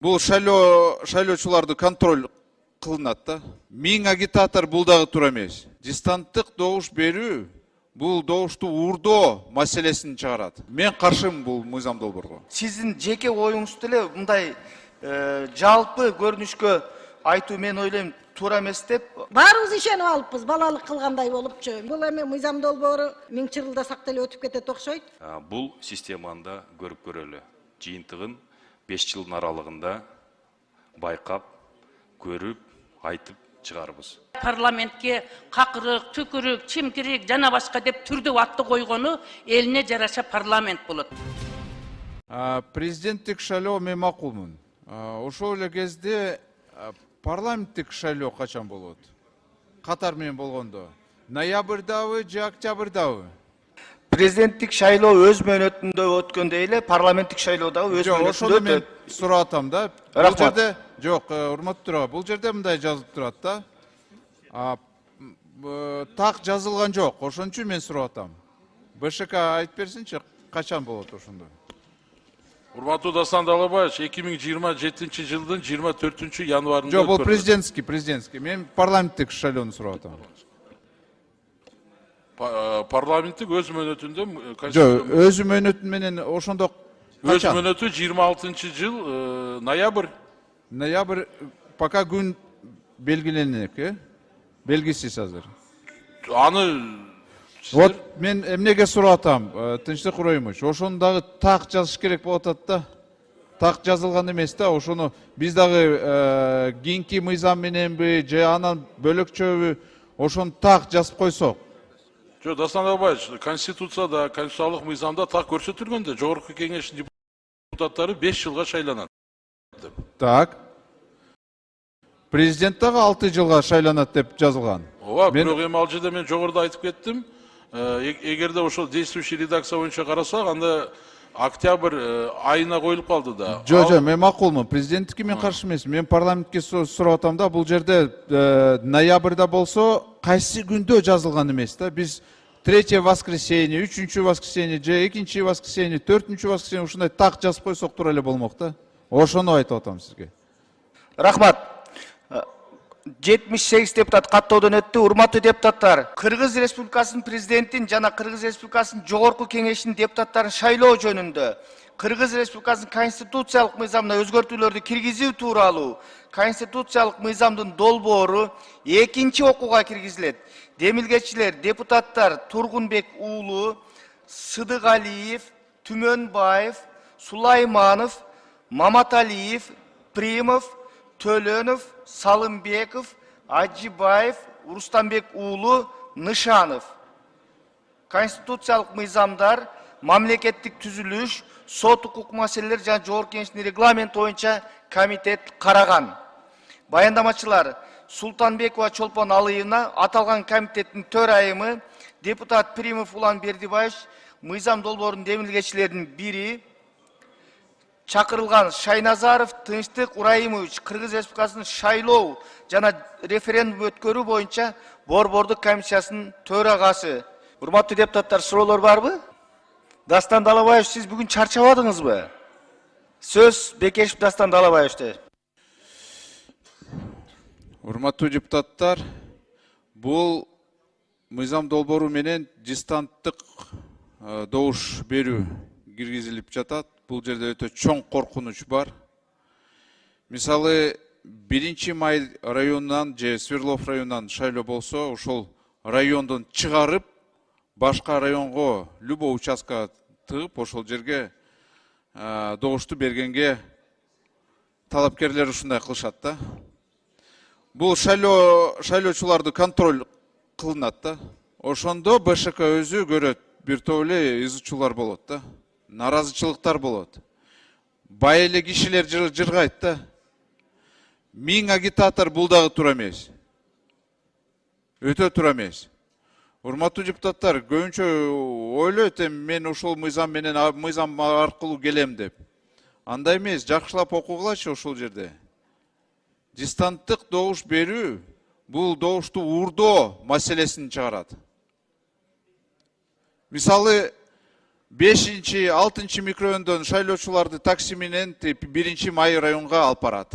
Бул шайлоочуларды контроль кылынат да. Миң агитатор бул дагы туура эмес. Дистанттык добуш берүү бул добушту уурдоо маселесин чыгарат. Мен каршымын бул мыйзам долбоорго. Сиздин жеке оюңузду эле мындай жалпы көрүнүшкө айтуу мен ойлойм туура эмес деп. Баарыбыз ишенип алыппыз, балалык кылгандай болупчу. Бул эми мыйзам долбоору 1000 чырылдасак деле өтүп кетет окшойт. Бул системаны да көрүп көрөлү. Жыйынтыгын 5 жылдын аралыгында байкап, көрүп, айтып чыгарбыз. Парламентке какырык, түкүрүк, чимкирик жана башка деп түрдүү атты койгону элине жараша парламент болот. Президенттик шайлоо мен макулмун. Ошол эле кезде парламенттик шайлоо качан болот? Катар менен болгондо. Ноябрдабы же октябрдабы? Президенттик шайлоо өз мөөнөтүндө өткөндөй эле парламенттик шайлоо дагы өз мөөнөтүндө ошону мен сурап атам да. Бул жерде жок, урматтуу төрага, бул жерде мындай жазылып турат да. Так жазылган жок, ошон үчүн мен сурап атам. БШК айтып берсинчи, качан болот ошондо? Урматтуу Дастан Далабаевич, 2027 жылдын 24 январында. Жок, бул президентский. Мен парламенттик шайлоону сурап атам. Парламенттик өз мөөнөтүндө. Жок, өз мөөнөтү менен ошондо өз мөөнөтү 26 жыл ноябрь. Ноябрь пока күн белгиленек, белгисиз азыр. Аны Вот мен эмнеге сурап атам, Тынчтык Куроевич, ошону дагы так жазыш керек болуп атат да. Так жазылган эмес да, ошону биз дагы кийинки мыйзам мененби же анан бөлөкчөбү ошону так жазып койсок. Жок, Дастан Далабаевич, конституцияда, конституциялык мыйзамда так көрсөтүлгөн да, жогорку кеңештин депутаттары 5 жылга шайланат. Так. Президент дагы 6 жылга шайланат деп жазылган. Ооба, бирок эми ал жерде мен жогоруда айтып кеттим. Эгерде ошол действующий редакция боюнча карасак, анда октябрь айына коюлуп калды да. Жок, мен макулмун. Президенттикке мен каршы эмесмин. Мен парламентке сурап атам да, бул жерде ноябрда болсо, кайсы күндө жазылган эмес да. Биз 3 воскресенье, 3 воскресенье, же 2 воскресенье, 4 воскресенье ушундай так жазып койсок тура эле болмок да. Ошону айтып атам сизге. Рахмат. 78 депутат каттоодон өттү. Урматтуу депутаттар, Кыргыз Республикасынын президентин жана Кыргыз Республикасынын жогорку кеңешинин депутаттарын шайлоо жөнүндө Кыргыз Республикасынын конституциялык мыйзамына өзгөртүүлөрдү киргизүү тууралуу конституциялык мыйзамдын долбоору 2 окууга киргизилет. Демилгечилер депутаттар Тургунбек уулу, Сыдыгалиев, Түмөнбаев, Сулайманов, Маматалиев, Примов, Төлөнов, Салымбеков, Ажибаев, Рустамбек уулу, Нышанов. Конституциялык мыйзамдар, мамлекеттик түзүлүш, сот укук маселелери жана жогорку кеңештин регламент боюнча комитет караган. Баяндамачылар Султанбекова Чолпон Алыевна, аталган комитеттин төрайымы, депутат Примов Улан Бердибаевич, мыйзам долбоорунун демилгечилеринин бири, чакырылган Шайназаров Тынчтык Куроевич, Кыргыз Республикасынын шайлоо жана референдум өткөрүү боюнча борбордук комиссиясынын төрагасы. Урматтуу депутаттар, суроолор барбы? Дастан Далабаев, сиз бүгүн чарчабадыңызбы? Сөз Бекешев Дастан Далабаевчте. Урматтуу депутаттар, бул мыйзам долбоору менен дистанттык добуш берүү киргизилип жатат. Бул жерде өтө чоң коркунуч бар. Мисалы, 1 май районунан же Свердлов районунан шайлоо болсо, ошол райондон чыгарып, башка районго, любой участка тыгып, ошол жерге добушту бергенге талапкерлер ушундай кылышат да. Бул шайлоочуларды контроль кылынат да. Ошондо БШК өзү көрөт, бир топ эле изучуулар болот да. Наразычылыктар болот. Бай эле кишилер жыргайт да. 1000 агитатор бул дагы туура эмес. Өтө туура эмес. Урматтуу депутаттар, көбүнчө ойлойт мен ошол мыйзам менен мыйзам аркылуу келем деп. Андай эмес, жакшылап окугулачы ошол жерде. Дистанттык добуш берүү бул добушту уурдоо маселесин чыгарат. Мисалы, 5-6 микрорайондон шайлоочуларды такси менен 1 май районга алып барат.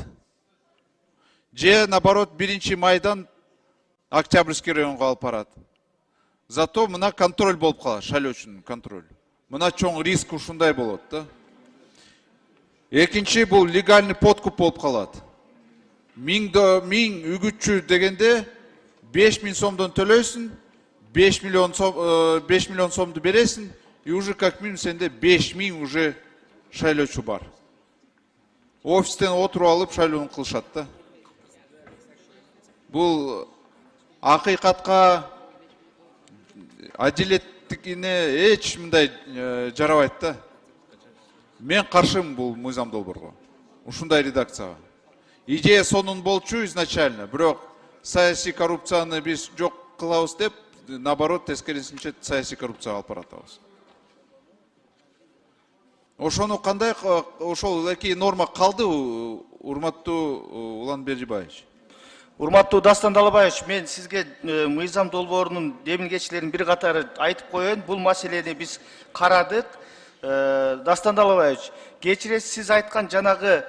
Же наоборот 1 майдан Октябрьский районга алып барат. Зато мына контроль болуп калат, шайлоочунун контроль. Мына чоң риск ушундай болот да. Экинчи бул легальный подкуп болуп калат. 1000 үгүтчү дегенде 5000 сомдон төлөйсүң, 5 миллион сомду бересиң, и уже как минимум сенде 5000 уже шайлоочу бар. Офистен отуруп алып шайлоону кылышат да. Бул акыйкатка адилеттикине эч мындай жарабайт да. Мен каршымын бул мыйзам долбоорго. Ушундай редакцияга. Идея сонун болчу изначально, бирок саясий коррупцияны биз жок кылабыз деп, наоборот, тескерисинче саясий коррупцияга алып баратабыз. Ошону кандай, ошол эки норма калды, урматтуу Улан Бержибаевич? Урматтуу Дастан Далабаевич, мен сизге мыйзам долбоорунун демилгечилеринин бир катары айтып коеюн. Бул маселени биз карадык. Дастан Далабаевич, кечиресиз, сиз айткан жанагы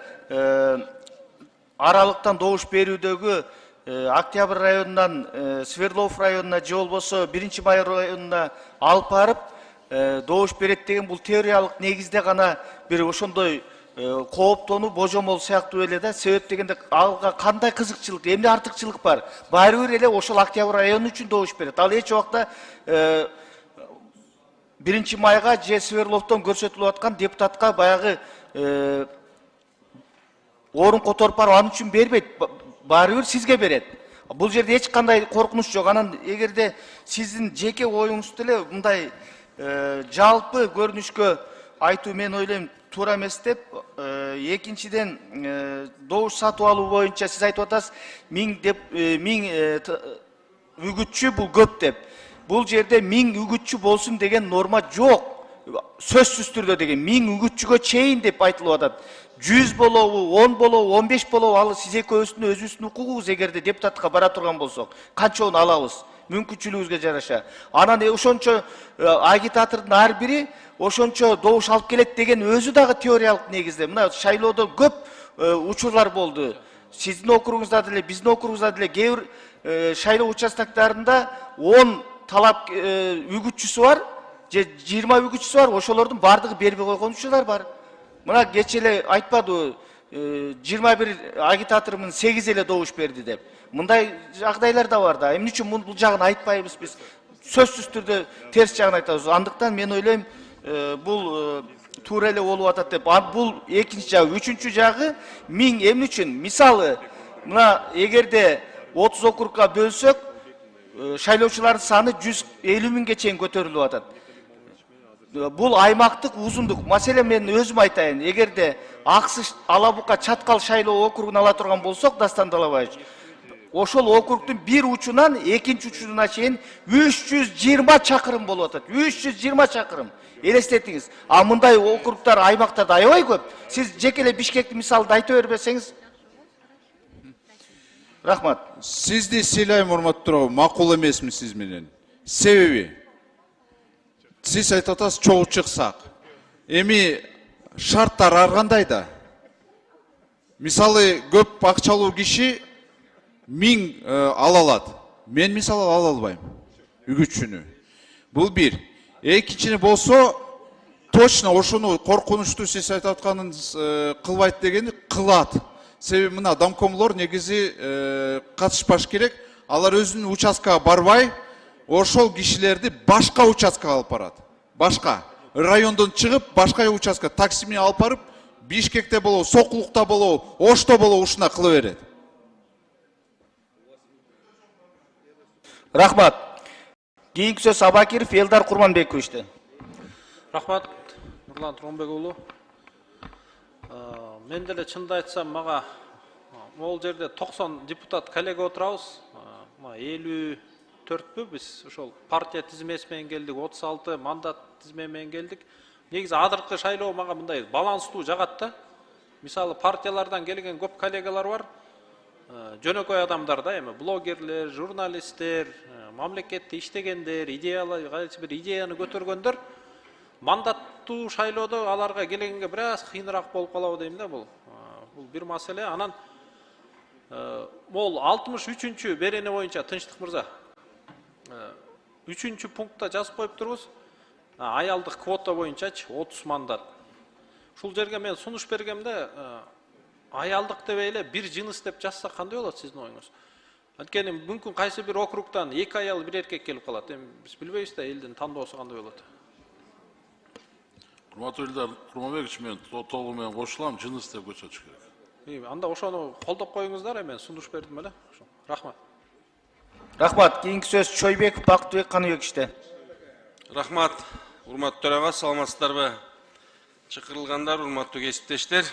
аралыктан добуш берүүдөгү Октябрь районунан Свердлов районуна же болбосо 1 май районуна алып барып добуш берет деген бул теориялык негизде гана бир ошондой кооптонуу, божомол сыяктуу эле да. Себеп дегенде алга кандай кызыкчылык, эмне артыкчылык бар? Баары бир эле ошол Октябрь району үчүн добуш берет. Ал эч убакта 1 майга же Сверловдон көрсөтүлүп аткан депутатка баягы орун которуп барып анын үчүн бербейт. Баары бир сизге берет. Бул жерде эч кандай коркунуч жок. Анан эгерде сиздин жеке оюңузду эле мындай жалпы көрүнүшкө айтуу мен ойлойм туура эмес деп. Экинчиден добуш сатып алуу боюнча сиз айтып атасыз 1000 үгүтчү бул көп деп. Бул жерде 1000 үгүтчү болсун деген норма жок. Сөзсүз түрдө деген 1000 үгүтчүгө чейин деп айтылып атат. 100 болобу, 10 болобу, 15 болобу, ал сиз экөөбүздүн өзүбүздүн укугубуз. Эгерде депутатка бара турган болсок, канчоonu алабыз? Мүмкүнчүлүгүбүзгө жараша. Анан ошончо агитатордун ар бири ошончо добуш алып келет деген өзү дагы теориялык негизде. Мына шайлоодо көп учурлар болду. Сиздин округуңузда деле, биздин округубузда деле кээ бир шайлоо участоктарында 10 талап үгүтчүсү бар, же 20 үгүтчүсү бар, ошолордун бардыгы бербей койгон учурлар бар. Мына кече эле айтпадыбы 21 агитаторумун 8 эле добуш берди деп. Мындай жагдайлар да бар да. Эмне үчүн бул жагын айтпайбыз биз? Сөзсүз түрдө терс жагын айтабыз. Андыктан мен ойлойм бул туура эле болуп атат деп. Бул экинчи жагы. Үчүнчү жагы 1000 эмне үчүн? Мисалы, мына эгерде 30 округга бөлсөк, шайлоочулардын саны 150 миңге чейин көтөрүлүп атат. Бул аймактык узундук. Маселен мен өзүм айтайын. Эгерде Аксыш, Алабука, Чаткал шайлоо округун ала турган болсок, Дастан Далабаевич, ошол округдун бир учунан экинчи учуна чейин 320 чакырым болуп атат. 320 чакырым. Элестетиңиз. А мындай округдар аймактарда аябай көп. Сиз жеке эле Бишкектин мисалды айта бербесеңиз. Рахмат. Сизди сыйлайм, урматтуу, макул эмесмин сиз менен. Себеби сиз айтып атасыз чогуу чыксак. Эми шарттар ар кандай да. Мисалы көп акчалуу киши 1000 ала алат. Мен мисалы ала албайм үгүтчүнү. Бул бир. Экинчини болсо точно ошону коркунучтуу сиз айтып атканыңыз кылбайт дегени кылат. Себеби мына домкомлор негизи катышпаш керек. Алар өзүнүн участкага барбай, ошол кишилерди башка участкага алып барат. Башка райондон чыгып, башка участка такси менен алып барып, Бишкекте болобу, Сокулукта болобу, Ошто болобу ушуна кыла берет. Рахмат. Кийинки сөз Абакиров Элдар Курманбековичте. Рахмат, Нурлан Тургунбек уулу. Мен деле чынды айтсам, мага могул жерде 90 депутат коллега отурабыз. 54-пү биз ошол партия тизмеси менен келдик, 36 мандат тизме менен келдик. Негизи адыркы шайлоо мага мындай баланстуу жагат да. Мисалы партиялардан келген көп коллегалар бар. Жөнөкөй адамдар да, эми блогерлер, журналисттер, мамлекетте иштегендер, идеялар, кайсы бир идеяны көтөргөндөр мандаттуу шайлоодо аларга келгенге бир аз кыйыныраак болуп калабы дейм да. Бул бир маселе. Анан могул 63-чү берене боюнча Тынчтык мырза 3-чү пунктта жазып коюп турбуз. Аялдык квота боюнчачы 30 мандат. Ушул жерге мен сунуш бергемде аялдык деп эле бир жыныс деп жазсак кандай болот сиздин оюңуз? Анткени мүмкүн кайсы бир округтан 2 аял бир эркек келип калат. Эми биз билбейбиз да элдин тандоосу кандай болот. Урматтуу Илдар Курманбекович, мен толугу менен кошулам, жыныс деп көчөтүш керек. Анда ошону колдоп коюңуздар, мен сунуш бердим эле. Рахмат. Рахмат. Кийинки сөз Чойбеков Бактыбек Каныбековичте. Рахмат. Урматтуу төрага, саламатсыздарбы? Чакырылгандар, урматтуу кесиптештер.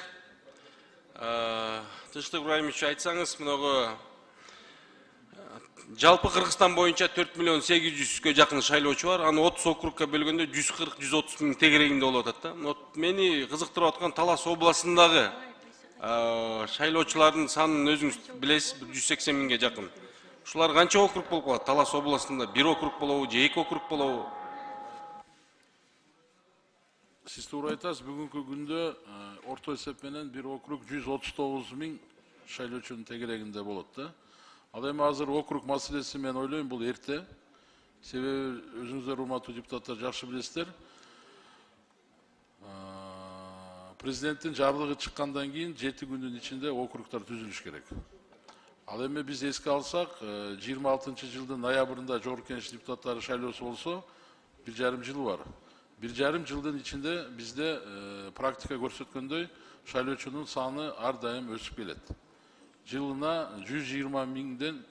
Тынчтык Ибраимович, айтсаңыз, мынагы жалпы Кыргызстан боюнча 4 миллион 800-га жакын шайлоочу бар. Аны 30 округка бөлгөндө 140-130 миң тегерегинде болуп атат да. Мени кызыктырып аткан Талас областындагы шайлоочулардын санын өзүңүз билесиз, 180 миңге жакын. Ушулар канча округ болуп калат? Талас областында 1 округ болобу, же 2 округ болобу? Сиз туура айтасыз, бүгүнкү күндө орто эсеп менен 1 округ 139 миң шайлоочунун тегерегинде болот да. Ал эми азыр округ маселеси мен ойлойм бул эрте. Себеби өзүңүздөр урматтуу депутаттар жакшы билесиздер. Президенттин жарлыгы чыккандан кийин 7 күндүн ичинде округдар түзүлүш керек. Ал эми биз эске алсак, 26-жылдын ноябрында Жогорку Кеңеш депутаттары шайлоосу болсо, 1,5 жыл бар. 1,5 жылдын ичинде бизде практика көрсөткөндөй шайлоочунун саны ар дайым өсүп келет. Жылына 120 миңден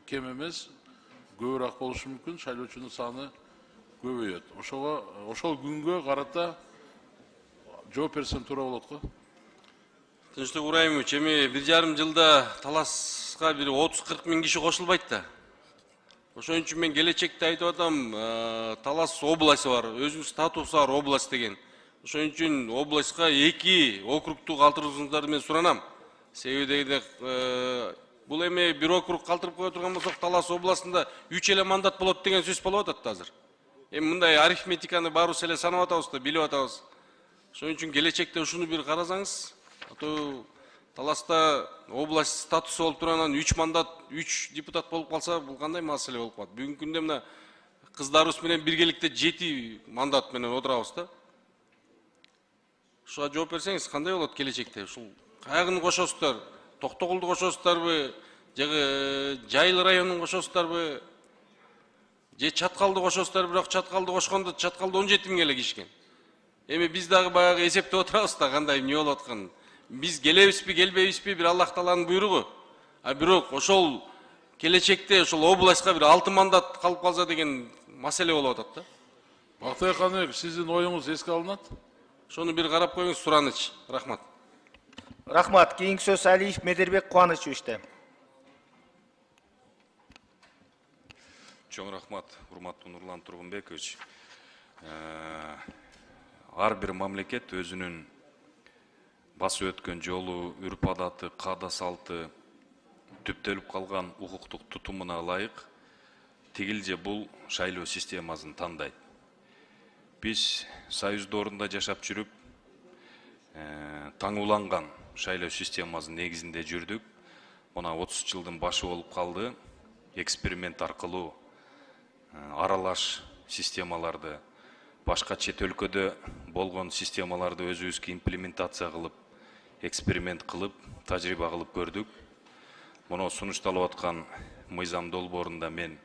кем эмес, көбүрөөк болушу мүмкүн, шайлоочунун саны көбөйөт. Ошол күнгө карата жооп берсем туура болот го. Тынчтык Ибраимович, эми 1,5 жылда Таласка бир 30-40 миң киши кошулбайт да. Ошон үчүн мен келечекте айтып атам, Талас областы бар, өзүнүн статусу бар область деген. Ошон үчүн областка 2 округту калтырууңуздарды мен суранам. Себеби бул эми 1 округ калтырып кое турган болсок, Талас областында 3 эле мандат болот деген сөз болуп атат азыр. Эми мындай арифметиканы баарыбыз эле санап атабыз да, билип атабыз. Ошон үчүн келечекте ушуну бир карасаңыз, Таласта область статусу болуп тургандан 3 мандат, 3 депутат болуп калса, бул кандай маселе болуп калат? Бүгүнкү күндө мына кыздарыбыз менен биргеликте 7 мандат менен отурабыз да. Ушуга жооп берсеңиз, кандай болот келечекте? Ушул каягын кошосуздар? Токтогулду кошосуздарбы? Же Жайыл районун кошосуздарбы? Же Чаткалды кошосуздар, бирок Чаткалды кошкондо Чаткалды 17 миң эле кишкен. Эми биз дагы баягы эсептеп отурабыз да, кандай эмне болуп атканын. Биз келебизби, келбейбизби, бир Аллах Тааланын буйругу. Бирок ошол келечекте ошол областка бир 6 мандат калып калса деген маселе болуп атат да. Бактыбек Каныбеков, сиздин оюңуз эске алынат? Ошону бир карап коюңуз, сураныч. Рахмат. Рахмат. Кийинки сөз Алиев Медербек Кубанычевичте. Чоң рахмат, урматтуу Нурлан Тургунбекович. Ар бир мамлекет өзүнүн басып өткөн жолу, үрп адаты, каада салты, түптөлүп калган укуктук тутумуна ылайык тигил же бул шайлоо системасын тандайт. Биз Союз доорунда жашап жүрүп, таңууланган шайлоо системасынын негизинде жүрдүк. Мына 30 жылдын башы болуп калды. Эксперимент аркылуу аралаш системаларды, башка чет өлкөдө болгон системаларды өзүбүзгө имплементация кылып, эксперимент кылып, тажрыйба кылып көрдүк. Муну сунушталып аткан мыйзам долбоорунда мен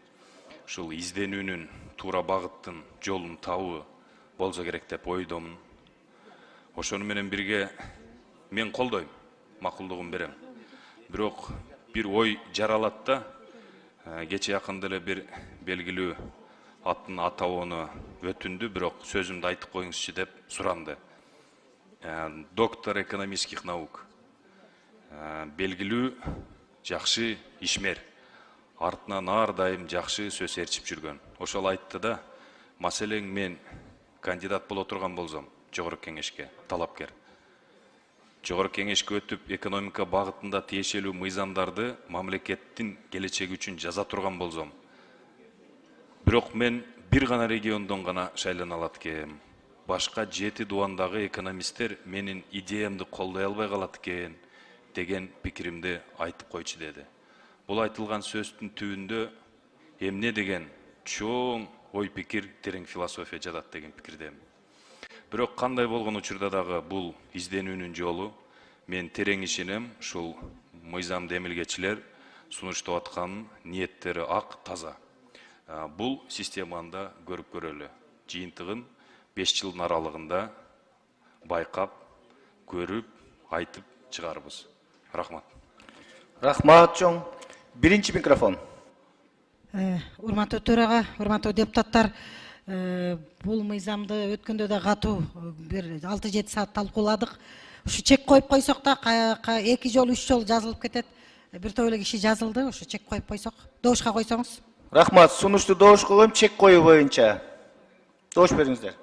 ушул изденүүнүн, туура багыттын жолун табуу болсо керек деп ойдомун. Ошону менен бирге мен колдойм, макулдугун берем. Бирок бир ой жаралат да, кече жакында эле бир белгилүү аттын атабоону өтүндү, бирок сөзүмдү айтып коюңузчу деп суранды. Доктор экономических наук. Белгилүү жакшы ишмер. Артынан ар дайым жакшы сөз ээрчип жүргөн. Ошол айтты да, маселең мен кандидат боло турган болсом, Жогорку Кеңешке талапкер. Жогорку Кеңешке өтүп, экономика багытында тиешелүү мыйзамдарды мамлекеттин келечеги үчүн жаза турган болсом, бирок мен бир гана региондон гана шайлана алат экем. башка 7 дубандагы экономисттер менин идеямды колдой албай калат экен деген пикиримди айтып койчу деди. Бул айтылган сөздүн түбүндө эмне деген чоң ой пикир, терең философия жатат деген пикирдемин. Бирок кандай болгон учурда дагы бул изденүүнүн жолу, мен терең ишенем, ушул мыйзамды эмилгечилер сунуштап аткан ниеттери ак, таза. Бул системаны да көрүп көрөлү. Жыйынтыгын 5 жылдын аралыгында байкап, көрүп, айтып чыгарбыз. Рахмат. Рахмат чоң. Биринчи микрофон. Урматтуу төрага, урматтуу депутаттар, бул мыйзамды өткөндө да катуу бир 6-7 саат талкууладык. Ушу чек коюп койсок да 2 жолу 3 жолу жазылып кетет. Бир топ эле киши жазылды, ушу чек коюп койсок, добушка койсоңуз. Рахмат. Сунушту добушка коюм, чек коюу боюнча. Добуш бериңиздер.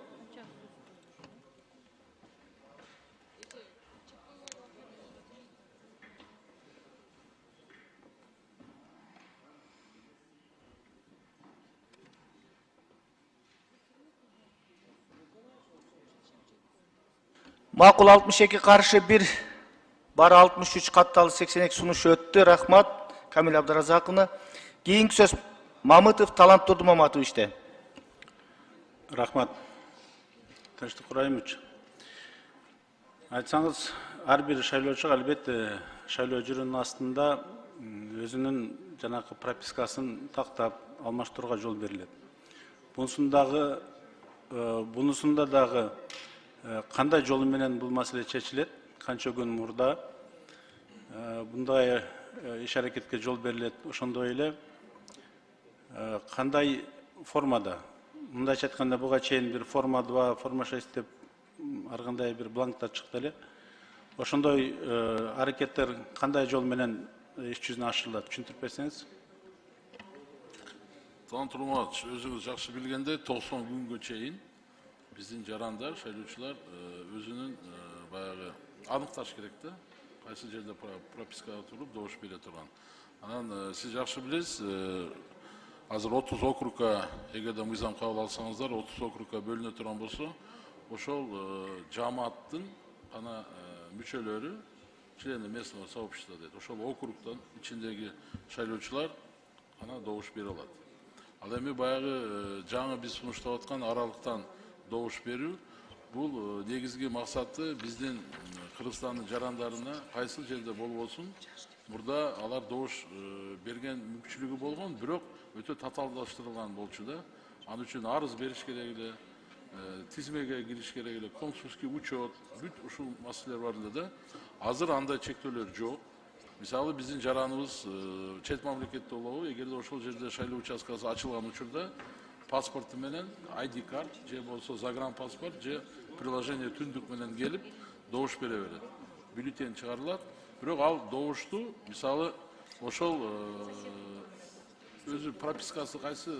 Макул 62 каршы 1, бары 63 катталды 82 сунуш өттү. Рахмат Камил Абдыразаковна. Кийинки сөз Мамытов Талант Турдумаматовичте. Рахмат. Тынчтык Кураймович. Айтсаңыз, ар бир шайлоочуга албетте шайлоо жүрүүнүн астында өзүнүн жанакы пропискасын тактап алмаштырууга жол берилет. Бунусунда дагы кандай жолу менен бул маселе чечилет, канча күн мурда бундай иш аракетке жол берилет, ошондой эле кандай формада, мындайча айтканда буга чейин бир форма 2, форма 6 деп ар кандай бир бланктар чыкты эле. Ошондой аракеттер кандай жол менен иш жүзүнө ашырылат, түшүндүрүп берсеңиз. Талант Турдумаматович, өзүңүз жакшы билгендей 90 күнгө чейин биздин жарандар, шайлоочулар өзүнүн баягы аныкташ керек да, кайсы жерде пропискага туруп добуш бере турган. Анан сиз жакшы билесиз, азыр 30 округга, эгерде мыйзам кабыл алсаңыздар, 30 округга бөлүнө турган болсо, ошол жамааттын ана мүчөлөрү, члены местного сообщества дейт. Ошол округтун ичиндеги шайлоочулар ана добуш бере алат. Ал эми баягы жаңы биз сунуштап аткан аралыктан добуш берүү, бул негизги максаты биздин Кыргызстандын жарандарына кайсы жерде болбосун, мурда алар добуш берген мүмкүнчүлүгү болгон, бирок өтө татаалдаштырылган болчу да. Ал үчүн арыз бериш керек эле, тизмеге кириш керек эле, консульский учет, бүт ушул маселелер бар эле да. Азыр андай чектөөлөр жок. Мисалы биздин жараныбыз чет мамлекетте болобу, эгерде ошол жерде шайлоо участкасы ачылган учурда паспорту менен ID карт же болсо загранпаспорт же приложение түндүк менен келип добуш бере берет. Бюллетень чыгарылат. Бирок ал добушту мисалы ошол өзү пропискасы кайсы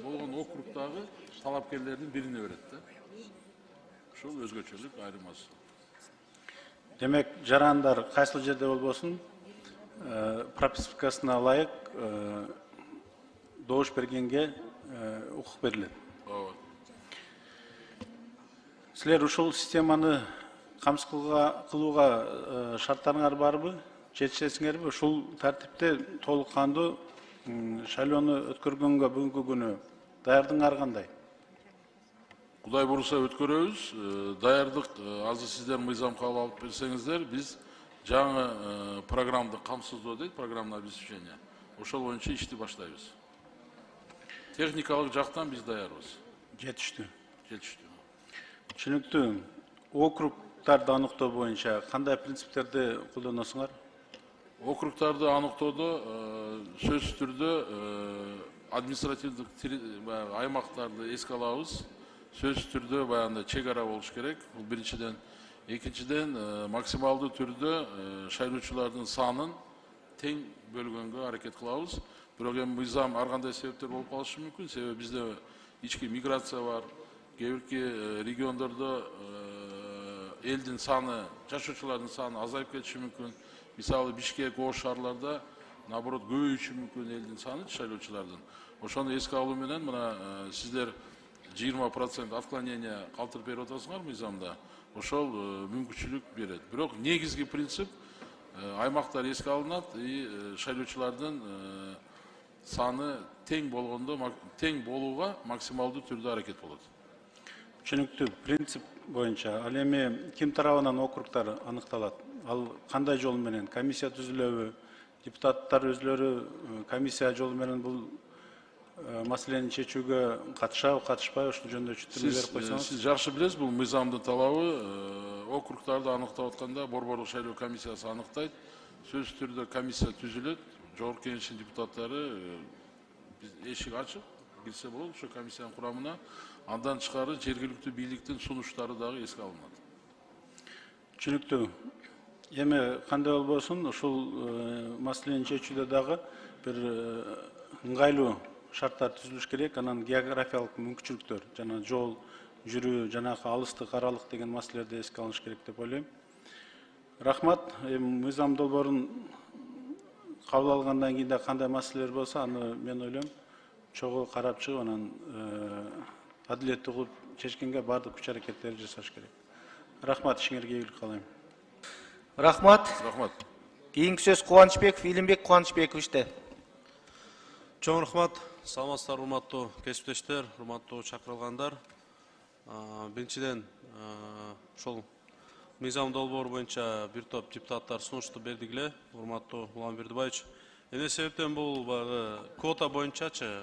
болгон округдагы талапкерлердин бирине берет да. Ошол өзгөчөлүк айырмасы. Демек, жарандар кайсы жерде болбосун, пропискасына ылайык добуш бергенге укук берилет. Силер ушул системаны камсыз кылууга шарттарыңар барбы? Жетишесиңерби? Ушул тартипте толук кандуу шайлоону өткөргөнгө бүгүнкү күнү даярдыгыңар кандай? Кудай буюрса өткөрөбүз. Даярдык азыр сиздер мыйзам кабыл алып берсеңиздер, биз жаңы программды камсыздоо дейт, программное обеспечение. Ошол боюнча ишти баштайбыз. Техникалык жактан биз даярбыз. Жетиштүү. Түшүнүктүү. Округтарды аныктоо боюнча кандай принциптерди колдоносуңар? Округтарды аныктоодо сөзсүз түрдө административдик аймактарды эске алабыз. Сөзсүз түрдө баягындай чек ара болуш керек. Бул биринчиден. Экинчиден максималдуу түрдө шайлоочулардын санын тең бөлгөнгө аракет кылабыз. Бирок эми мыйзам ар кандай себептер болуп калышы мүмкүн. Себеби бизде ички миграция бар. Кээ бирки региондордо элдин саны, жашоочулардын саны азайып кетиши мүмкүн. Мисалы Бишкек, Ош шаарларда наоборот көбөйүшү мүмкүн элдин саны шайлоочулардын. Ошону эске алуу менен мына сиздер 20% отклонение калтырып берип атасыңар мыйзамда. Ошол мүмкүнчүлүк берет. Бирок негизги принцип аймактар эске алынат и шайлоочулардын саны тең болууга максималдуу түрдө аракет болот. Түшүнүктүү. Принцип боюнча ал эми ким тарабынан округтар аныкталат? Ал кандай жол менен? Комиссия түзүлөбү? Депутаттар өзлөрү комиссия жолу менен бул маселени чечүүгө катышабы, катышпайбы, ушул жөнүндө түшүндүрмө берип койсоңуз. Сиз жакшы билесиз, бул мыйзамдын талабы округтарды аныктап атканда борборлук шайлоо комиссиясы аныктайт. Сөзсүз түрдө комиссия түзүлөт. Жогорку Кеңештин депутаттары эшик ачык кирсе болот ошо комиссиянын курамына. Андан тышкары жергиликтүү бийликтин сунуштары дагы эске алынат. Түшүнүктүү. Эми кандай болбосун, ушул маселени чечүүдө дагы бир ыңгайлуу шарттар түзүлүш керек. Анан географиялык мүмкүнчүлүктөр, жана жол жүрүү, жанагы алыстык, аралык деген маселелерди эске алыш керек деп ойлойм. Рахмат. Мыйзам долбоорун кабыл алгандан кийин да кандай маселелер болсо, аны мен ойлойм чогуу карап чыгып, анан адилеттүү кылып чечкенге баардык күч аракеттерди жасаш керек. Рахмат, ишиңерге ийгилик каалайм. Рахмат. Рахмат. Кийинки сөз Кубанычбеков, Илимбек Кубанычбековичте. Чоң рахмат. Саламатсыздар, урматтуу кесиптештер, урматтуу чакырылгандар. Биринчиден, ошол мыйзам долбоору боюнча бир топ депутаттар сунушту бердик эле, урматтуу Улан Бердибаевич. Эмне себептен бул баягы квота боюнчачы,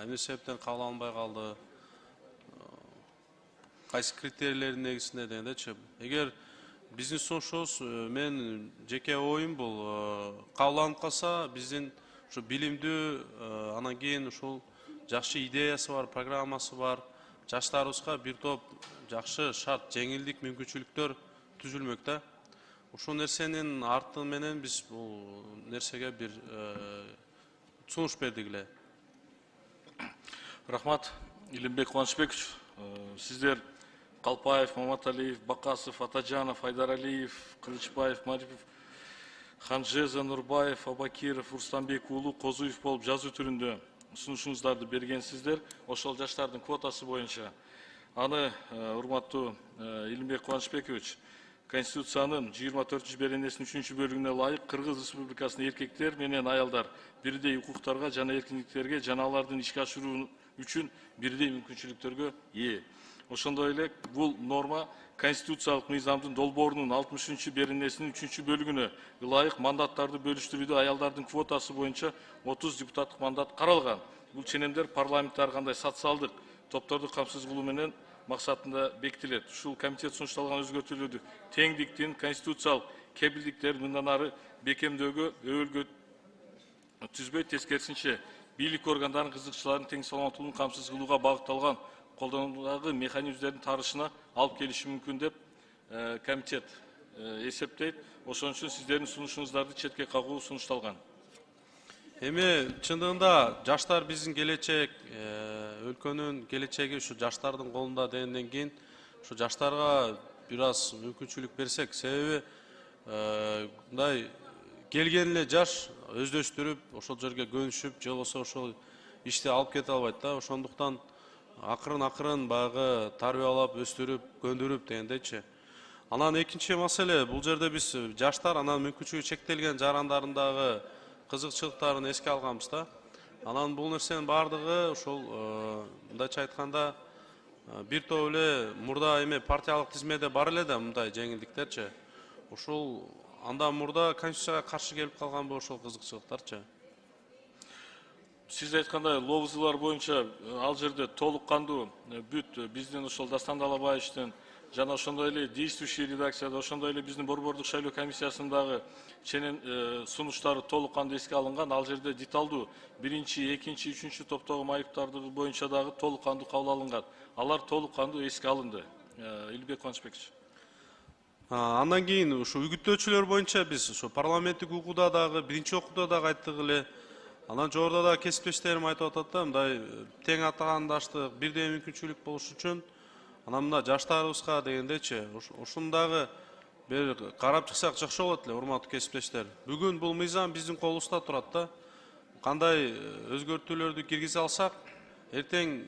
эмне себептен кабыл алынбай калды? Кайсы критерийлердин негизинде дегендечи. Эгер биздин сунушубуз, мен жеке оюм бул кабыл калса, биздин ушу билимдүү, анан кийин ушул жакшы идеясы бар, программасы бар, жаштарыбызга бир топ жакшы шарт, жеңилдик, мүмкүнчүлүктөр түзүлмөк да. Ушул нерсенин арты менен биз бул нерсеге бир сунуш бердик эле. Рахмат, Илимбек Кубанычбекович. Сиздер Калпаев, Маматалиев, Бакасов, Атаджанов, Айдаралиев, Кылычбаев, Марипов, Ханжеза, Нурбаев, Абакиров, Рустамбек уулу Козуев болуп жазуу түрүндө сунушуңуздарды бергенсиздер. Ошол жаштардын квотасы боюнча. Аны, урматтуу Илимбек Кубанычбекович, Конституциянын 24 беренесинин 3 бөлүгүнө ылайык Кыргыз Республикасынын эркектер менен аялдар бирдей укуктарга жана эркиндиктерге жана алардын ишке ашыруу үчүн бирдей мүмкүнчүлүктөргө ээ. Ошондой эле бул норма Конституциялык мыйзамдын долбоорунун 60 беренесинин 3 бөлүгүнө ылайык мандаттарды бөлүштүрүүдө аялдардын квотасы боюнча 30 депутаттык мандат каралган. Бул ченемдер парламентте ар кандай социалдык топторду камсыз кылуу менен максатында бекитилет. Ушул комитет сунушталган өзгөртүүлөрдү теңдиктин, конституциялык кепилдиктерин мындан ары бекемдөөгө өбөлгө түзбөй, тескерисинче бийлик органдарынын кызыкчыларын тең саламаттуулугун камсыз кылууга багытталган колдонуулагы механизмдердин тарышына алып келиши мүмкүн деп комитет эсептейт. Ошон үчүн сиздердин сунушуңуздарды четке кагуу сунушталган. Эми чындыгында жаштар биздин келечек, өлкөнүн келечеги ушу жаштардын колунда дегенден кийин ушу жаштарга бир аз мүмкүнчүлүк берсек, себеби мындай келген эле жаш өздөштүрүп, ошол жерге көнүшүп, же болбосо ошол ишти алып кете албайт да. Ошондуктан акырын баягы тарбиялап, өстүрүп, көндүрүп дегендейчи. Анан экинчи маселе, бул жерде биз жаштар анан мүмкүнчүлүгү чектелген жарандардагы кызыкчылыктарын эске алганбыз да. Анан бул нерсенин бардыгы ошол мындайча айтканда бир топ эле мурда эме партиялык тизмеде бар эле да мындай жеңилдиктерчи. Ушул андан мурда конституцияга каршы келип калганбы ошол кызыкчылыктарчы? Сиз айткандай лобызылар боюнча ал жерде толук кандуу бүт биздин ошол Дастан Далабаевичтин жана ошондой эле действующий редакцияда, ошондой эле биздин борбордук шайлоо комиссиясындагы ченем сунуштары толук кандуу эске алынган. Ал жерде деталдуу биринчи, экинчи, үчүнчү топтогу майыптарды боюнча дагы толук кандуу кабыл алынган. Алар толук кандуу эске алынды. Илимбек Кубанычбекович. Андан кийин ушу үгүттөөчүлөр боюнча биз ушу парламенттик укууда дагы, биринчи окууда дагы айттык эле. Анан жогоруда да кесиптештерим айтып атат да, мындай тең атагандаштык, бирдей мүмкүнчүлүк болуш үчүн анан мына жаштарыбызга дегендечи, ушундагы бир карап чыксак жакшы болот эле, урматтуу кесиптештер. Бүгүн бул мыйзам биздин колубузда турат да. Кандай өзгөртүүлөрдү киргизе алсак, эртең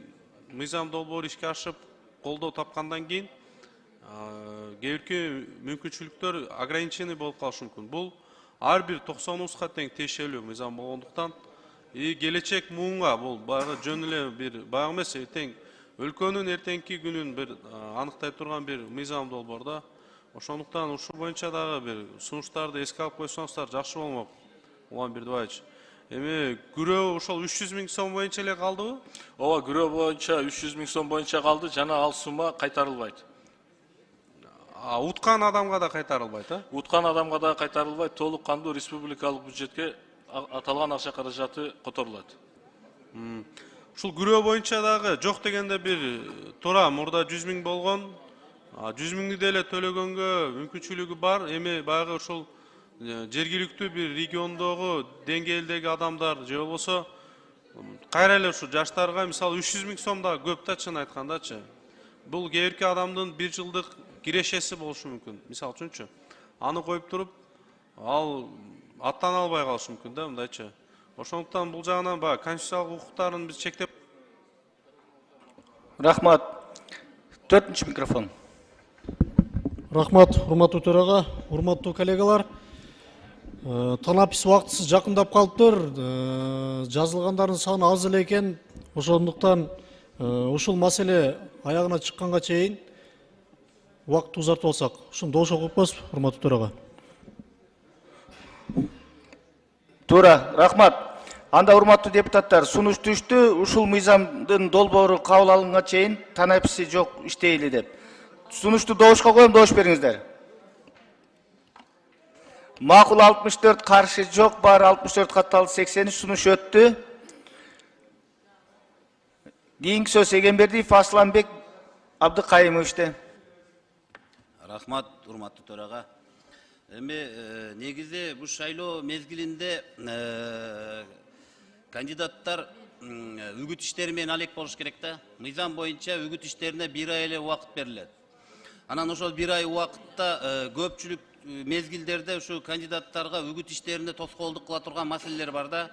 мыйзам долбоору ишке ашып колдоо тапкандан кийин кээ бирки мүмкүнчүлүктөр ограниченный болуп калышы мүмкүн. Бул ар бир 90 тең тиешелүү мыйзам болгондуктан келечек муунга бул баягы жөн эле бир баягы эмес, эртең өлкөнүн эртеңки күнүн бир аныктай турган бир мыйзам долбоор да. Ошондуктан ушул боюнча дагы бир сунуштарды эске алып койсоңуздар жакшы болмок. Улан Бердибаевич. Эми күрөө ошол 300 000 сом боюнча эле калдыбы? Ооба, күрөө боюнча 300 000 сом боюнча калды, жана ал сума кайтарылбайт. Уткан адамга да кайтарылбайт, а? Уткан адамга да кайтарылбайт, толук кандуу республикалык бюджетке аталган акча каражаты которулат. Ушул күрөө боюнча дагы жок дегенде бир туура мурда 100 000 болгон, 100 000 деле төлөгөнгө мүмкүнчүлүгү бар. Эми баягы ушул жергиликтүү бир региондогу деңгээлдеги адамдар же болбосо кайра эле ушу жаштарга мисалы 300 000 сом да көп да, чын айткандачы. Бул кээ бирки адамдын бир жылдык кирешеси болушу мүмкүн. Мисалы үчүнчү. Аны коюп туруп, ал аттана албай калышы мүмкүн да, мындайчы. Ошондуктан бул жагынан баягы конституциялык укуктарын биз чектеп. Рахмат. 4-нчү микрофон. Рахмат, урматтуу төрага, урматтуу коллегалар. Танапис убактысы жакындап калыптыр. Жазылгандардын саны аз эле экен. Ошондуктан ушул маселе аягына чыкканга чейин убакытты узартып алсак. Ушуну добуш окуп коесузбу, урматтуу төрага? Туура, рахмат. Анда урматтуу депутаттар, сунуш түштү, ушул мыйзамдын долбоору кабыл алынганга чейин танаписи жок иштейли деп. Сунушту добушка коем, добуш бериңиздер. Макул 64, каршы жок бар 64, катталды 80, сунуш өттү. Кийинки сөз Эгембердиев Асланбек Абдыкайымовичте. Рахмат, урматтуу төрага. Эми негизи бул шайлоо мезгилинде кандидаттар үгүт иштери менен алек болуш керек да. Мыйзам боюнча үгүт иштерине 1 ай эле убакыт берилет. Анан ошол 1 ай убакытта көпчүлүк мезгилдерде ушу кандидаттарга үгүт иштерине тоскоолдук кыла турган маселелер бар да.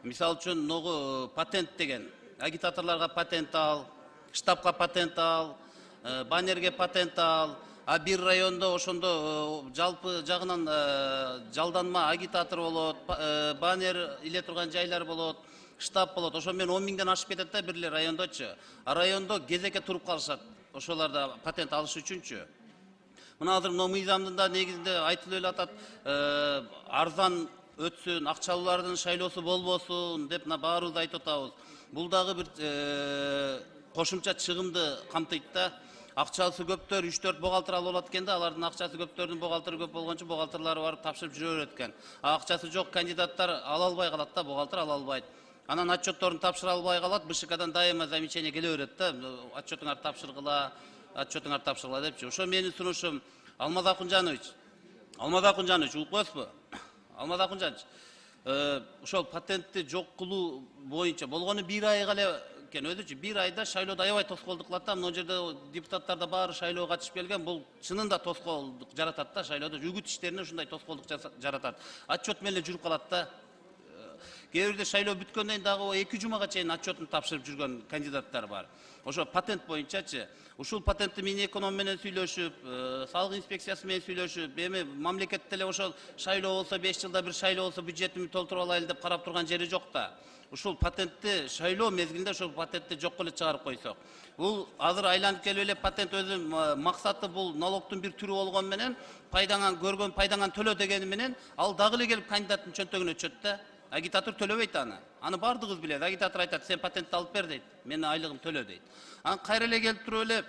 Мисалы үчүн ногу патент деген, агитаторлорго патент ал, штабка патент ал, баннерге патент ал. А бир райондо ошондо жалпы жагынан жалданма агитатор болот, баннер иле турган жайлар болот, штаб болот. Ошо менен 10 000ден ашып кетет да бирлер райондочу. А райондо кезекке туруп калышат ошоларда патент алыш үчүнчү. Мына азыр мыйзамдын да негизинде айтылып эле атат, арзан өтсүн, акчалуулардын шайлоосу болбосун деп баарыбыз айтып атабыз. Бул дагы бир кошумча чыгымды камтыйт да. Акчасы көптөр 3-4 бухгалтер алып алат экен да, алардын акчасы көптөрдүн бухгалтери көп болгончу бухгалтерлары барып тапшырып жүрө берет экен. Акчасы жок кандидаттар ала албай калат да, бухгалтер ала албайт. Анан отчетторун тапшыра албай калат, БШКдан дайыма замечание келе берет да, отчетуңарды тапшыргыла депчи. Ошо менин сунушум. Алмаз Акунжанович, угуп коесузбу? Алмаз Акунжанович, ошол патентти жок кылуу боюнча болгону 1 айга эле экен, өзүчү 1 айда шайлоодо аябай тоскоолдук кылат да. Мына жерде депутаттар да баары шайлоого катышып келген, бул чынында тоскоолдук жаратат да, шайлоодо үгүт иштерине ушундай тоскоолдук жаратат. Отчет менен эле жүрүп калат да. Кээ бирде шайлоо бүткөндөн кийин дагы 2 жумага чейин отчетун тапшырып жүргөн кандидаттар бар. Ошо патент боюнчачы, ушул патентти Минэконом менен сүйлөшүп, салык инспекциясы менен сүйлөшүп, эми мамлекетте эле ошол шайлоо болсо 5 жылда бир шайлоо болсо бюджетимди толтуруп алайлы деп карап турган жери жок да. Ушул патентти шайлоо мезгилинде ошол патентти жокко эле чыгарып койсок. Бул азыр айланып келип эле патент өзү максаты бул налогтун бир түрү болгон менен көргөн пайдаңан төлө дегени менен ал дагы эле келип кандидаттын чөнтөгүнө өчөт да. Агитатор төлөбөйт аны. Аны бардыгыбыз билет. Агитатор айтат, сен патентти алып бер дейт. Менин айлыгым төлө дейт. Анан кайра эле келип туруп эле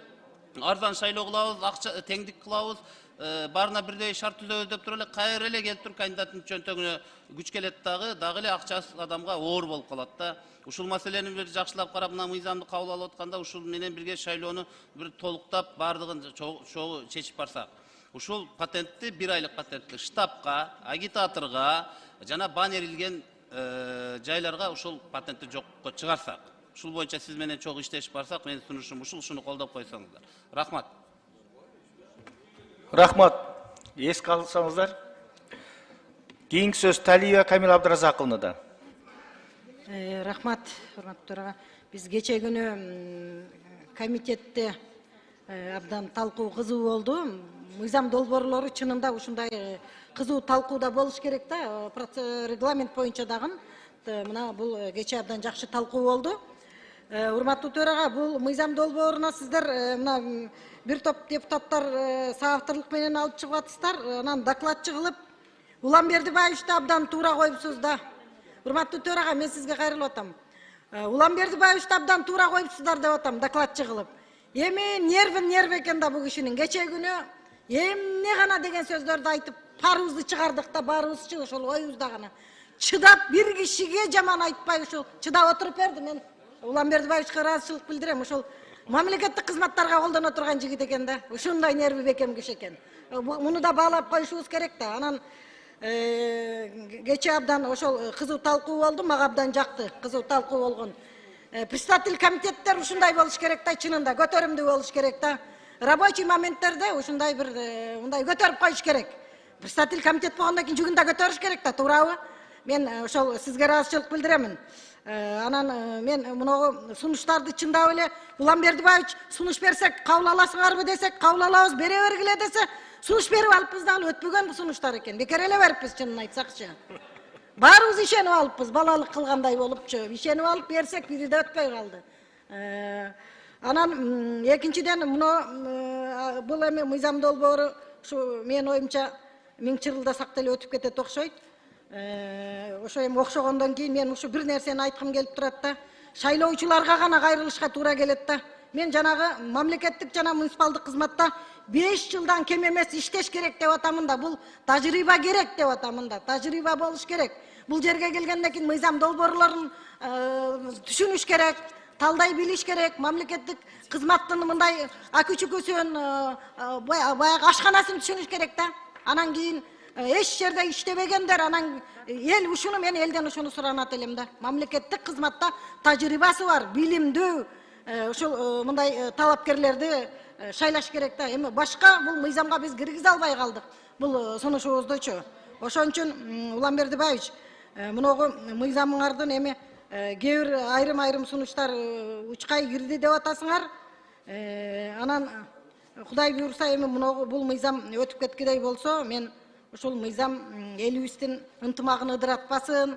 арзан шайлоо кылабыз, акча теңдик кылабыз, баарына бирдей шарт түзөбүз деп туруп эле кайра эле келип туруп кандидаттын чөнтөгүнө күч келет дагы эле акчасыз адамга оор болуп калат да. Ушул маселени бир жакшылап карап, мына мыйзамды кабыл алып атканда ушул менен бирге шайлоону бир толуктап бардыгын чогуу чечип барсак. Ушул патентти 1 айлык патентти штабка, агитаторго жана баннер илген жайларга ушул патентти жокко чыгарсак. Ушул боюнча сиз менен чогуу иштешип барсак, менин сунушум ушул, ушуну колдоп койсоңуздар. Рахмат. Рахмат. Эске алсаңыздар. Кийинки сөз Талиева Камил Абдыразаковнада. Рахмат, урматтуу төрага. Биз кече күнү комитетте абдан талкуу кызуу болду. Мыйзам долбоорлору чынында ушундай кызуу талкууда болуш керек да, регламент боюнча дагы. Мына бул кече абдан жакшы талкуу болду. Урматтуу төрага, бул мыйзам долбооруна сиздер мына бир топ депутаттар соавторлук менен алып чыгып атсыздар. Анан докладчы кылып Уланбердибаевичти абдан туура коюпсуз да. Урматтуу төрага, мен сизге кайрылып атам. Уланбердибаевичти абдан туура коюпсуздар деп атам, докладчы кылып. Эми нерв экен да бул кишинин. Кече күнү эмне гана деген сөздөрдү айтып, парыбызды чыгардык да, баарыбызчы ошол оюбузда гана. Чыдап бир кишиге жаман айтпай ушул чыдап отуруп берди. Мен Уланбердибаевичке ыраазычылык билдирем. Ушул мамлекеттик кызматтарга колдоно турган жигит экен да. Ушундай нерви бекем киши экен. Муну да баалап коюшубуз керек да. Анан кече абдан ошол кызуу талкуу болду, мага абдан жакты кызуу талкуу болгон. Председатель комитеттер ушундай болуш керек да, чынында көтөрүмдүү болуш керек да. Рабочий моменттерде ушундай бир мындай көтөрүп коюш керек. Председатель комитет болгондон кийин жүгүн да көтөрүш керек да, туурабы? Мен ошол сизге ыраазычылык билдиремин. Анан мен муногу сунуштарды чындап эле Уланбердибаевич сунуш берсек кабыл аласыңарбы десек, кабыл алабыз, бере бергиле десе, сунуш берип алыппыз да, ал өтпөгөн бул сунуштар экен. Бекер эле бериппиз, чынын айтсакчы. Баарыбыз ишенип алыппыз, балалык кылгандай болупчу. Ишенип алып берсек, бири да өтпөй калды. Анан экинчиден бул эми мыйзам долбоору ушу менин оюмча 1000 жылда сак деле өтүп кетет окшойт. Ошо эми окшогондон кийин мен ушу бир нерсени айткым келип турат да. Шайлоочуларга гана кайрылышка туура келет да. Мен жанагы мамлекеттик жана муниципалдык кызматта 5 жылдан кем эмес иштеш керек деп атамын да. Бул тажрыйба керек деп атамын да. Тажрыйба болуш керек. Бул жерге келгенден кийин мыйзам долбоорлорун түшүнүш керек, талдай билиш керек. Мамлекеттик кызматтын мындай акүчүкөсүн баягы ашканасын түшүнүш керек да. Анан кийин эч жерде иштебегендер, анан эл ушуну, мен элден ушуну суранат элем да. Мамлекеттик кызматта тажрыйбасы бар, билимдүү ушул мындай талапкерлерди шайлаш керек да. Эми башка бул мыйзамга биз киргизе албай калдык. Бул сунушубуздучу. Ошон үчүн Уланбердибаевич, муногу мыйзамыңардын эми кээ бир айрым сунуштар учкай кирди деп атасыңар. Анан Кудай буйрса эми муногу бул мыйзам өтүп кеткидей болсо, мен ушул мыйзам элибиздин ынтымагын ыдыратпасын,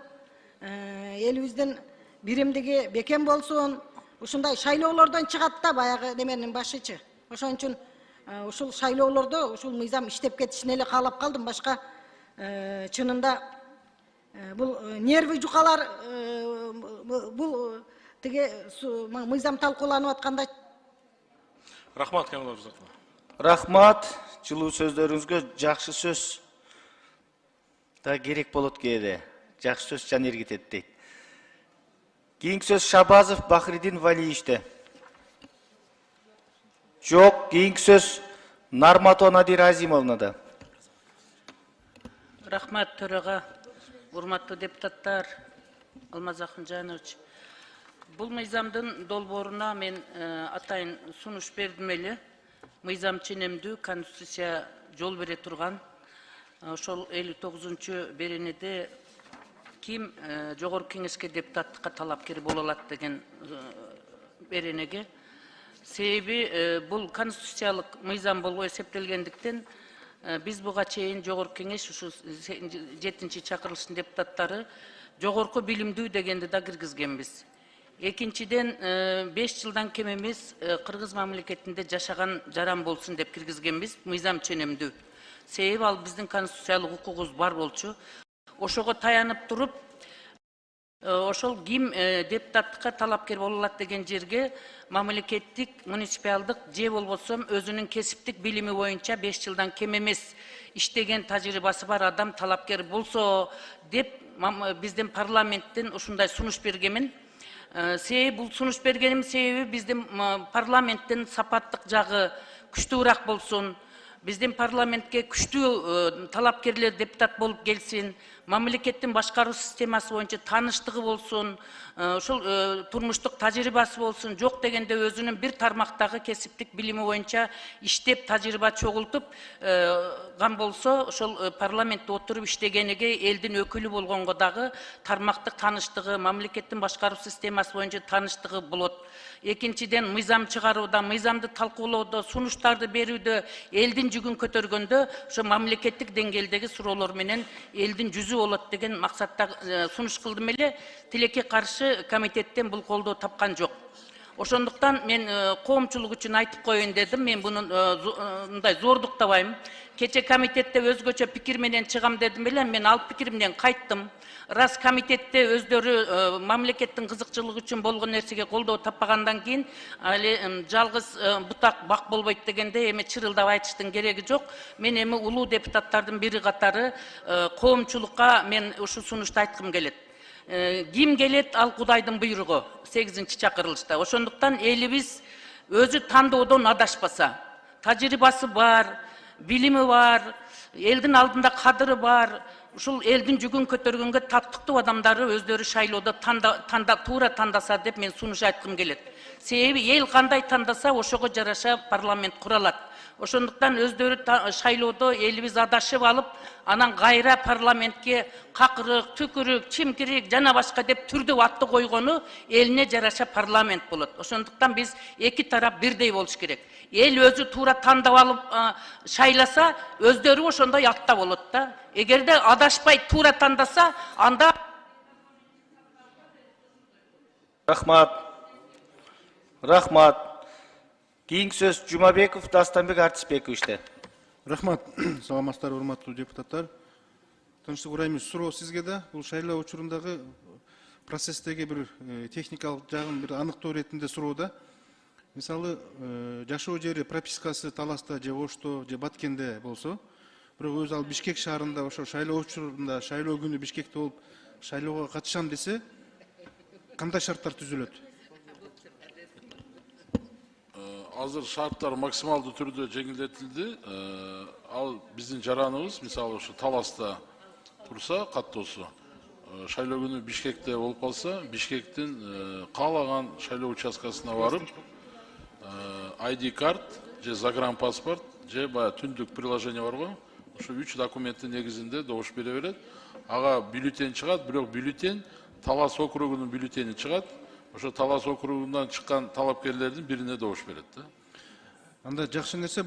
элибиздин биримдиги бекем болсун. Ушундай шайлоолордон чыгат да баягы неменин башычы. Ошон үчүн ушул шайлоолордо ушул мыйзам иштеп кетишин эле каалап калдым. Башка чынында бул нерви жукалар бул тиги мыйзам талкууланып атканда. Рахмат, Камил Абдузаков. Рахмат, жылуу сөздөрүңүзгө. Жакшы сөз да керек болот кээде. Жакшы сөз жан эргитет дейт. Кийинки сөз Шабазов Бахридин Валиевичте. Жок, кийинки сөз Нарматова Надира Азимовнада. Рахмат төрага, урматтуу депутаттар, Алмаз Акынжанович. Бул мыйзамдын долбооруна мен атайын сунуш бердим эле. Мыйзам ченемдүү, конституция жол бере турган. Ошол 59-чу беренеде ким жогорку кеңешке депутаттыкка талапкер боло алат деген беренеге. Себеби бул конституциялык мыйзам болуп эсептелгендиктен биз буга чейин жогорку кеңеш ушу 7-чи чакырылыштын депутаттары жогорку билимдүү дегенди да киргизгенбиз. Экинчиден 5 жылдан кем эмес Кыргыз мамлекетинде жашаган жаран болсун деп киргизгенбиз, мыйзам ченемдүү. Себеби ал биздин конституциялык укугубуз бар болчу. Ошого таянып туруп, ошол ким депутаттыкка талапкер боло алат деген жерге мамлекеттик, муниципалдык же болбосо өзүнүн кесиптик билими боюнча 5 жылдан кем эмес иштеген тажрыйбасы бар адам талапкер болсо деп биздин парламенттен ушундай сунуш бергенмин. Себеби бул сунуш бергеним себеби биздин парламенттин сапаттык жагы күчтүүрөөк болсун. Биздин парламентке күчтүү талапкерлер депутат болуп келсин. мамлекеттин башкаруу системасы боюнча тааныштыгы болсун, ошол турмуштук тажрыйбасы болсун, жок дегенде өзүнүн бир тармактагы кесиптик билими боюнча иштеп тажрыйба чогултуп болсо, ошол парламентте отуруп иштегениге элдин өкүлү болгонго дагы тармактык тааныштыгы, мамлекеттин башкаруу системасы боюнча тааныштыгы болот. Экинчиден, мыйзам чыгарууда, мыйзамды талкуулоодо, сунуштарды берүүдө, элдин жүгүн көтөргөндө ошо мамлекеттик деңгээлдеги суроолор менен элдин жүзү болот деген максатта сунуш кылдым эле. Тилекке каршы комитеттен бул колдоо тапкан жок. Ошондуктан мен коомчулук үчүн айтып коеюн дедим. Мен буну мындай зордуктабайм. Кече комитетте өзгөчө пикир менен чыгам дедим эле. Мен ал пикиримден кайттым. Раз комитетте өздөрү мамлекеттин кызыкчылыгы үчүн болгон нерсеге колдоо таппагандан кийин жалгыз бутак бак болбойт дегенде эми чырылдап айтыштын кереги жок. Мен эми улуу депутаттардын бири катары коомчулукка мен ушу сунушту айткым келет. Ким келет, ал Кудайдын буйругу 8-чакырылышта. Ошондуктан элибиз өзү тандоодон адашпаса, тажрыйбасы бар, билими бар, элдин алдында кадыры бар, ушул элдин жүгүн көтөргөнгө таттыктуу адамдары өздөрү шайлоодо туура тандаса деп мен сунуш айткым келет. Себеби эл кандай тандаса, ошого жараша парламент куралат. Ошондуктан өздөрү шайлоодо элибиз адашып алып, анан кайра парламентке какырык, түкүрүк, чимкирик жана башка деп түрдүү атты койгону элине жараша парламент болот. Ошондуктан биз эки тарап бирдей болуш керек. Эл өзү туура тандап алып шайласа, өздөрү ошондой атта болот да. Эгерде адашпай туура тандаса, анда Рахмат. Кийинки сөз Жумабеков Дастанбек Артисбековичте. Рахмат. Саламатсыздар, урматтуу депутаттар. Тынчтык Урайымович, суроо сизге да. Бул шайлоо учурундагы процесстеги бир техникалык жагын бир аныктоо иретинде суроо да. Мисалы, жашоо жери пропискасы Таласта же Ошто же Баткенде болсо, бирок өзү ал Бишкек шаарында ошо шайлоо учурунда, шайлоо күнү Бишкекте болуп шайлоого катышам десе, кандай шарттар түзүлөт? Азыр шарттар максималдуу түрдө жеңилдетилди. Ал биздин жараныбыз, мисалы ошо Таласта турса, каттоосу, шайлоо күнү Бишкекте болуп калса, Бишкектин каалаган шайлоо участкасына барып, ID карт же загранпаспорт же баягы түндүк приложение барго, ошо 3 документтин негизинде добуш бере берет. Ага бюллетень чыгат, бирок бюллетень Талас округунун бюллетени чыгат. Ошо Талас округунан чыккан талапкерлердин бирине добуш берет да. Анда жакшы нерсе